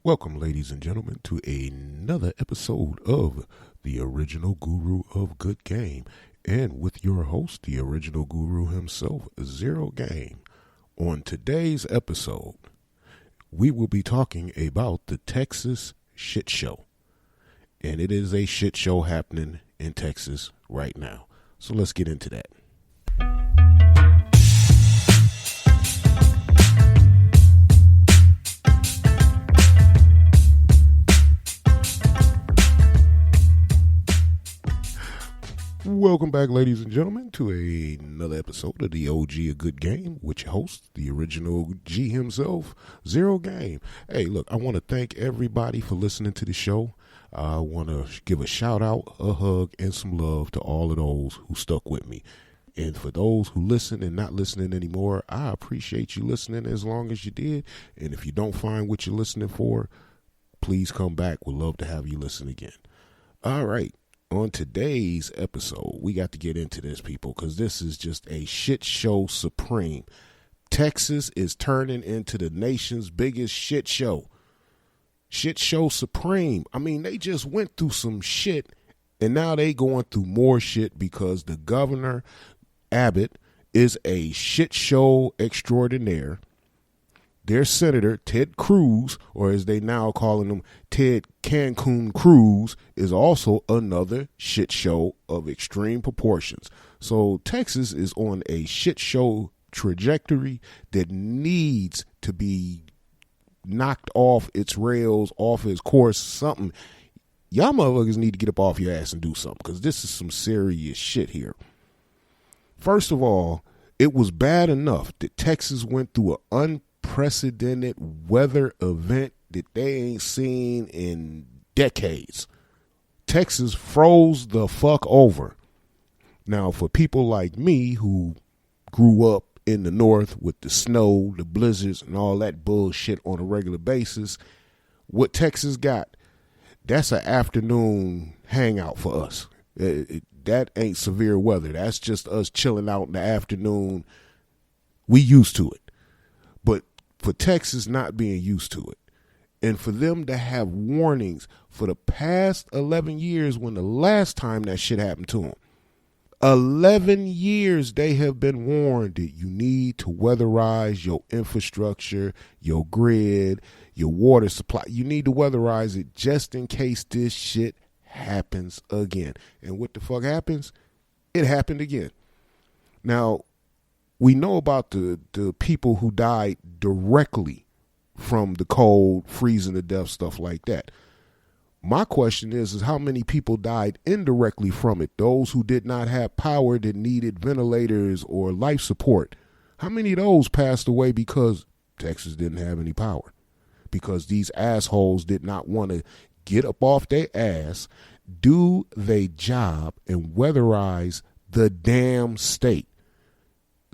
Welcome, ladies and gentlemen, to another episode of the original guru of good game, and with your host, the original guru himself, Zero Game. On today's episode, we will be talking about the Texas shit show, and it is a shit show happening in Texas right now. So let's get into that. Welcome back, ladies and gentlemen, to another episode of the OG of Good Game, which hosts the original G himself, Zero Game. Hey, look, I want to thank everybody for listening to the show. I want to give a shout out, a hug, and some love to all of those who stuck with me. And for those who listen and not listening anymore, I appreciate you listening as long as you did. And if you don't find what you're listening for, please come back. We'd love to have you listen again. All right. On today's episode, we got to get into this, people, because this is just a shit show supreme. Texas is turning into the nation's biggest shit show. Shit show supreme. I mean, they just went through some shit, and now they going through more shit because the governor, Abbott, is a shit show extraordinaire. Their senator, Ted Cruz, or as they now calling him, Ted Cancun Cruz, is also another shit show of extreme proportions. So Texas is on a shit show trajectory that needs to be knocked off its rails, off its course, something. Y'all motherfuckers need to get up off your ass and do something, because this is some serious shit here. First of all, it was bad enough that Texas went through an unprecedented weather event that they ain't seen in decades. Texas froze the fuck over. Now, for people like me who grew up in the north with the snow, the blizzards, and all that bullshit on a regular basis, what Texas got, that's an afternoon hangout for us. That ain't severe weather. That's just us chilling out in the afternoon. We used to it. But for Texas not being used to it, and for them to have warnings for the past 11 years when the last time that shit happened to them, 11 years they have been warned that you need to weatherize your infrastructure, your grid, your water supply. You need to weatherize it just in case this shit happens again. And what the fuck happens? It happened again. Now, we know about the people who died directly from the cold, freezing to death, stuff like that. My question is how many people died indirectly from it? Those who did not have power, that needed ventilators or life support. How many of those passed away because Texas didn't have any power? Because these assholes did not want to get up off their ass, do their job, and weatherize the damn state.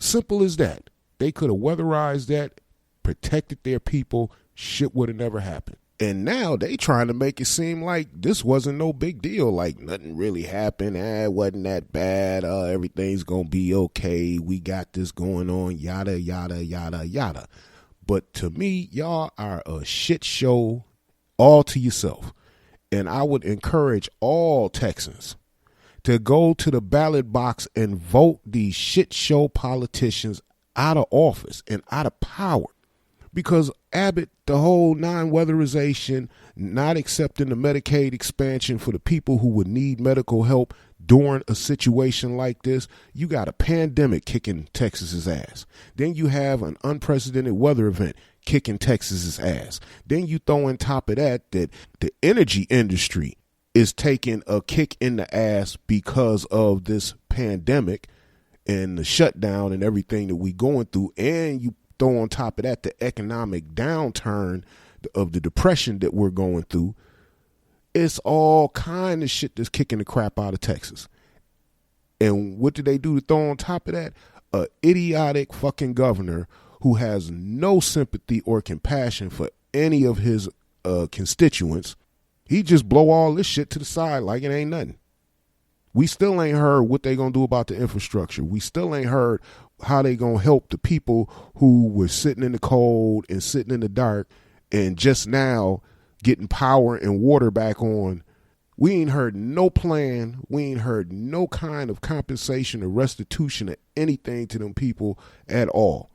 Simple as that. They could have weatherized that, protected their people, shit would have never happened. And now they trying to make it seem like this wasn't no big deal, like nothing really happened, it wasn't that bad, everything's gonna be okay, we got this going on, yada, yada, yada, yada. But to me, y'all are a shit show all to yourself. And I would encourage all Texans to go to the ballot box and vote these shit show politicians out of office and out of power. Because Abbott, the whole non-weatherization, not accepting the Medicaid expansion for the people who would need medical help during a situation like this, you got a pandemic kicking Texas's ass. Then you have an unprecedented weather event kicking Texas's ass. Then you throw on top of that the energy industry is taking a kick in the ass because of this pandemic and the shutdown and everything that we going through. And you throw on top of that the economic downturn of the depression that we're going through. It's all kind of shit that's kicking the crap out of Texas. And what did they do to throw on top of that? A idiotic fucking governor who has no sympathy or compassion for any of his constituents. He just blow all this shit to the side like it ain't nothing. We still ain't heard what they gonna do about the infrastructure. We still ain't heard how they gonna help the people who were sitting in the cold and sitting in the dark and just now getting power and water back on. We ain't heard no plan. We ain't heard no kind of compensation or restitution or anything to them people at all.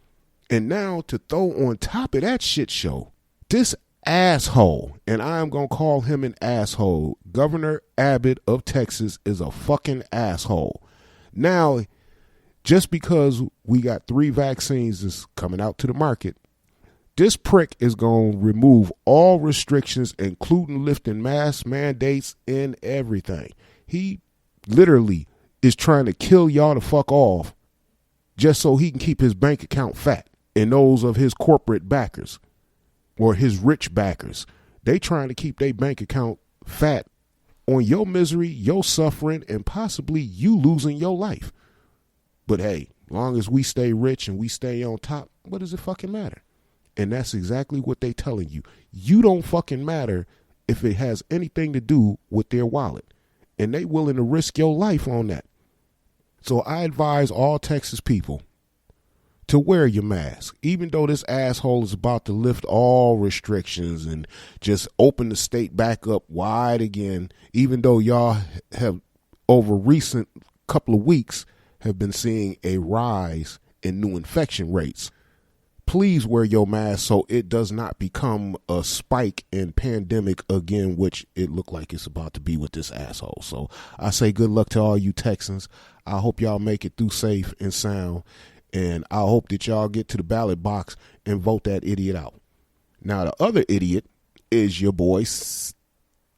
And now to throw on top of that shit show, this asshole, and I am going to call him an asshole, Governor Abbott of Texas is a fucking asshole. Now, just because we got 3 vaccines that's coming out to the market, this prick is going to remove all restrictions, including lifting mask mandates and everything. He literally is trying to kill y'all to fuck off just so he can keep his bank account fat and those of his corporate backers or his rich backers. They trying to keep their bank account fat on your misery, your suffering, and possibly you losing your life. But hey, long as we stay rich and we stay on top, what does it fucking matter? And that's exactly what they telling you. You don't fucking matter if it has anything to do with their wallet. And they willing to risk your life on that. So I advise all Texas people to wear your mask. Even though this asshole is about to lift all restrictions and just open the state back up wide again, even though y'all have over recent couple of weeks have been seeing a rise in new infection rates. Please wear your mask so it does not become a spike in pandemic again, which it looked like it's about to be with this asshole. So I say good luck to all you Texans. I hope y'all make it through safe and sound. And I hope that y'all get to the ballot box and vote that idiot out. Now, the other idiot is your boy,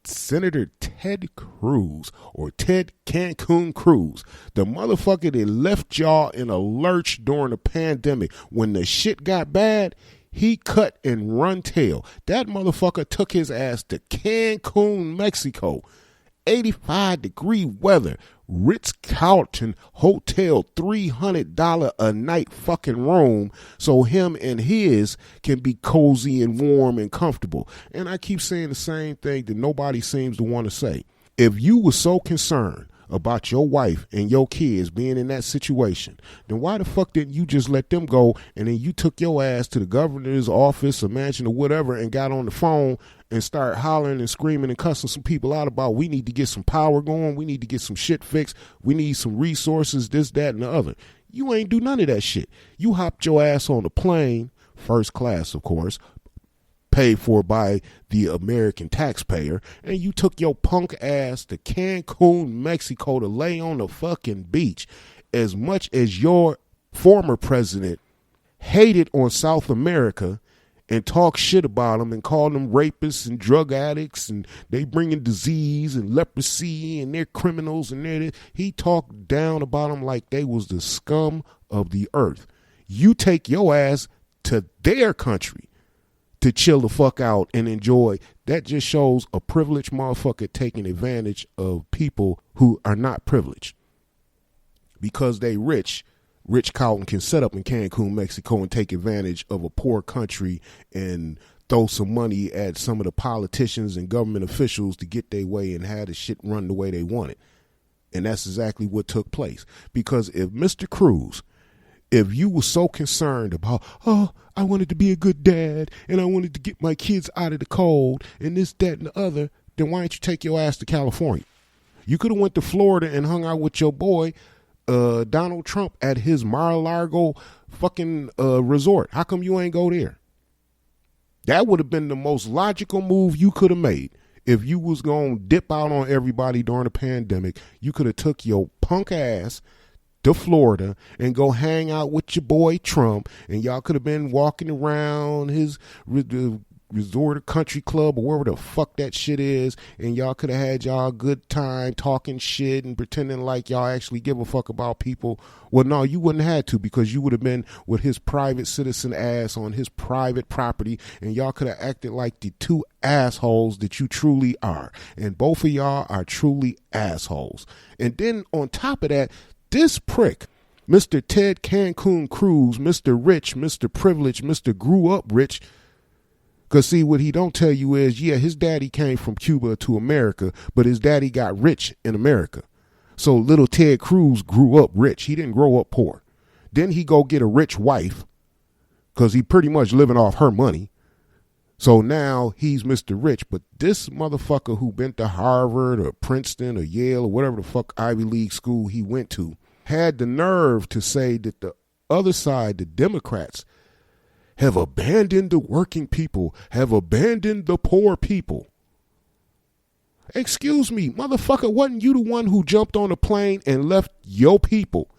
Senator Ted Cruz, or Ted Cancun Cruz, the motherfucker that left y'all in a lurch during the pandemic. When the shit got bad, he cut and run tail. That motherfucker took his ass to Cancun, Mexico. 85-degree weather, Ritz-Carlton Hotel, $300 a night fucking room so him and his can be cozy and warm and comfortable. And I keep saying the same thing that nobody seems to want to say. If you were so concerned about your wife and your kids being in that situation, then why the fuck didn't you just let them go and then you took your ass to the governor's office or mansion or whatever and got on the phone and start hollering and screaming and cussing some people out about we need to get some power going, we need to get some shit fixed, we need some resources, this, that, and the other. You ain't do none of that shit. You hopped your ass on the plane, first class, of course, paid for by the American taxpayer, and you took your punk ass to Cancun, Mexico to lay on the fucking beach. As much as your former president hated on South America and talk shit about them and call them rapists and drug addicts and they bringing disease and leprosy and they're criminals and he talked down about them like they was the scum of the earth. You take your ass to their country to chill the fuck out and enjoy. That just shows a privileged motherfucker taking advantage of people who are not privileged. Because they rich Carlton can set up in Cancun, Mexico and take advantage of a poor country and throw some money at some of the politicians and government officials to get their way and have the shit run the way they want it. And that's exactly what took place. Because if Mr. Cruz, if you were so concerned about, oh, I wanted to be a good dad and I wanted to get my kids out of the cold and this, that, and the other, then why don't you take your ass to California? You could have went to Florida and hung out with your boy, Donald Trump, at his Mar-a-Lago fucking resort. How come you ain't go there? That would have been the most logical move you could have made. If you was going to dip out on everybody during the pandemic, you could have took your punk ass to Florida and go hang out with your boy Trump, and y'all could have been walking around his resort or country club or wherever the fuck that shit is, and y'all could have had y'all a good time talking shit and pretending like y'all actually give a fuck about people. Well, no, you wouldn't have had to, because you would have been with his private citizen ass on his private property, and y'all could have acted like the two assholes that you truly are. And both of y'all are truly assholes. And then on top of that, this prick, Mr. Ted Cancun Cruz, Mr. Rich, Mr. Privileged, Mr. Grew Up Rich. Because see, what he don't tell you is, yeah, his daddy came from Cuba to America, but his daddy got rich in America. So little Ted Cruz grew up rich. He didn't grow up poor. Then he go get a rich wife, because he pretty much living off her money. So now he's Mr. Rich, but this motherfucker who been to Harvard or Princeton or Yale or whatever the fuck Ivy League school he went to had the nerve to say that the other side, the Democrats, have abandoned the working people, have abandoned the poor people. Excuse me, motherfucker, wasn't you the one who jumped on a plane and left your people,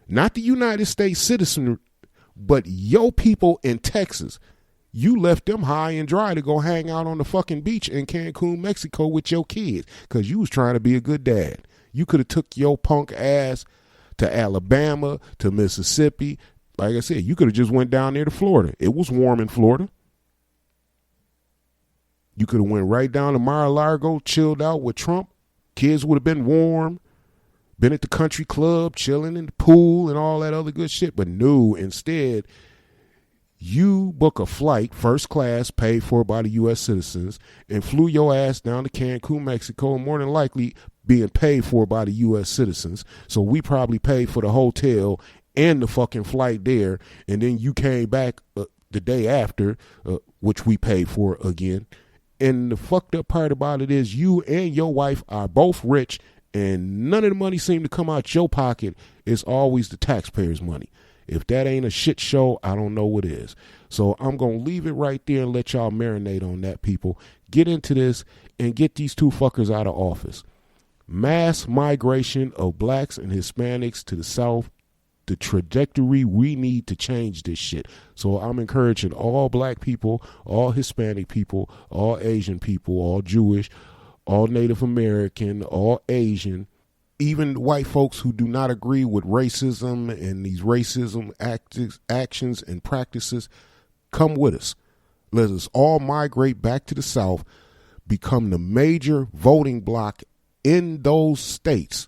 not the United States citizen, but your people in Texas? You left them high and dry to go hang out on the fucking beach in Cancun, Mexico with your kids because you was trying to be a good dad. You could have took your punk ass to Alabama, to Mississippi. Like I said, you could have just went down there to Florida. It was warm in Florida. You could have went right down to Mar-a-Lago, chilled out with Trump. Kids would have been warm, been at the country club, chilling in the pool and all that other good shit. But no, instead, you book a flight, first class, paid for by the U.S. citizens, and flew your ass down to Cancun, Mexico, more than likely being paid for by the U.S. citizens. So we probably paid for the hotel and the fucking flight there, and then you came back the day after, which we paid for again. And the fucked up part about it is you and your wife are both rich, and none of the money seemed to come out your pocket. It's always the taxpayers' money. If that ain't a shit show, I don't know what is. So I'm going to leave it right there and let y'all marinate on that, people. Get into this and get these two fuckers out of office. Mass migration of blacks and Hispanics to the South, the trajectory we need to change this shit. So I'm encouraging all black people, all Hispanic people, all Asian people, all Jewish, all Native American, all Asian, even white folks who do not agree with racism and these racism actions and practices, come with us. Let us all migrate back to the South, become the major voting bloc in those states,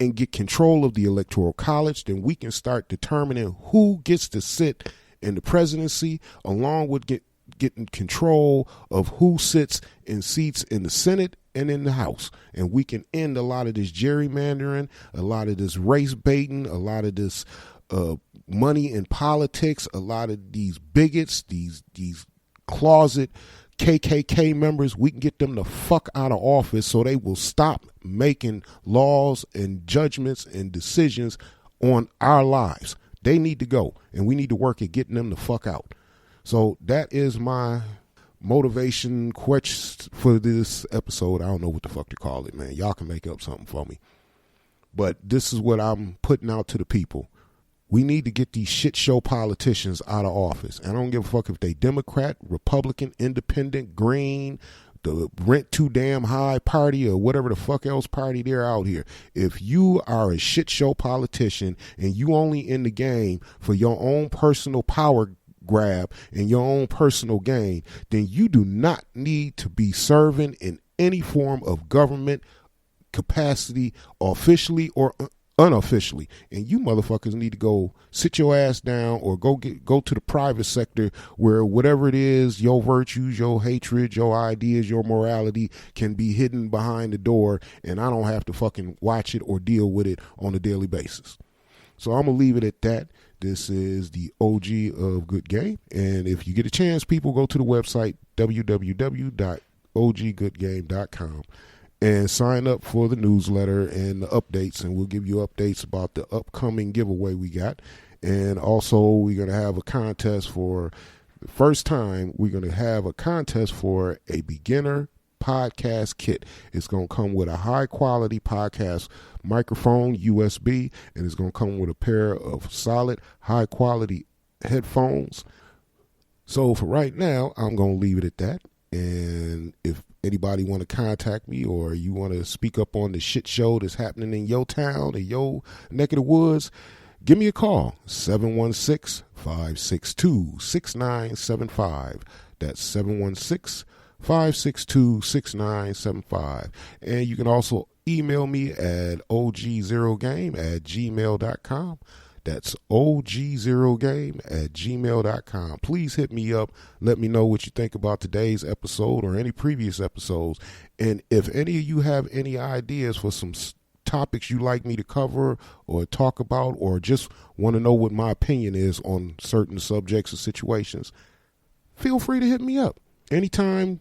and get control of the Electoral College. Then we can start determining who gets to sit in the presidency, along with getting control of who sits in seats in the Senate and in the House. And we can end a lot of this gerrymandering, a lot of this race baiting, a lot of this money in politics, a lot of these bigots, these closet KKK members. We can get them the fuck out of office so they will stop making laws and judgments and decisions on our lives. They need to go, and we need to work at getting them the fuck out. So that is my motivation quest for this episode. I don't know what the fuck to call it, man. Y'all can make up something for me. But this is what I'm putting out to the people. We need to get these shit show politicians out of office. And I don't give a fuck if they Democrat, Republican, Independent, Green, the rent too damn high party, or whatever the fuck else party they're out here. If you are a shit show politician and you only in the game for your own personal power grab and your own personal gain, then you do not need to be serving in any form of government capacity, officially or unofficially. And you motherfuckers need to go sit your ass down or go to the private sector where whatever it is, your virtues, your hatred, your ideas, your morality can be hidden behind the door, and I don't have to fucking watch it or deal with it on a daily basis. So I'm going to leave it at that. This is the OG of Good Game. And if you get a chance, people, go to the website, www.oggoodgame.com, and sign up for the newsletter and the updates. And we'll give you updates about the upcoming giveaway we got. And also, we're going to have a contest for the first time. We're going to have a contest for a beginner podcast kit. It's going to come with a high quality podcast microphone, USB, and it's going to come with a pair of solid high quality headphones. So for right now, I'm going to leave it at that. And if anybody want to contact me, or you want to speak up on the shit show that's happening in your town or your neck of the woods, give me a call, 716-562-6975. That's 716-562-6975. And you can also email me at ogzerogame@gmail.com. That's ogzerogame@gmail.com. Please hit me up. Let me know what you think about today's episode or any previous episodes. And if any of you have any ideas for some topics you like me to cover or talk about, or just want to know what my opinion is on certain subjects or situations, feel free to hit me up. anytime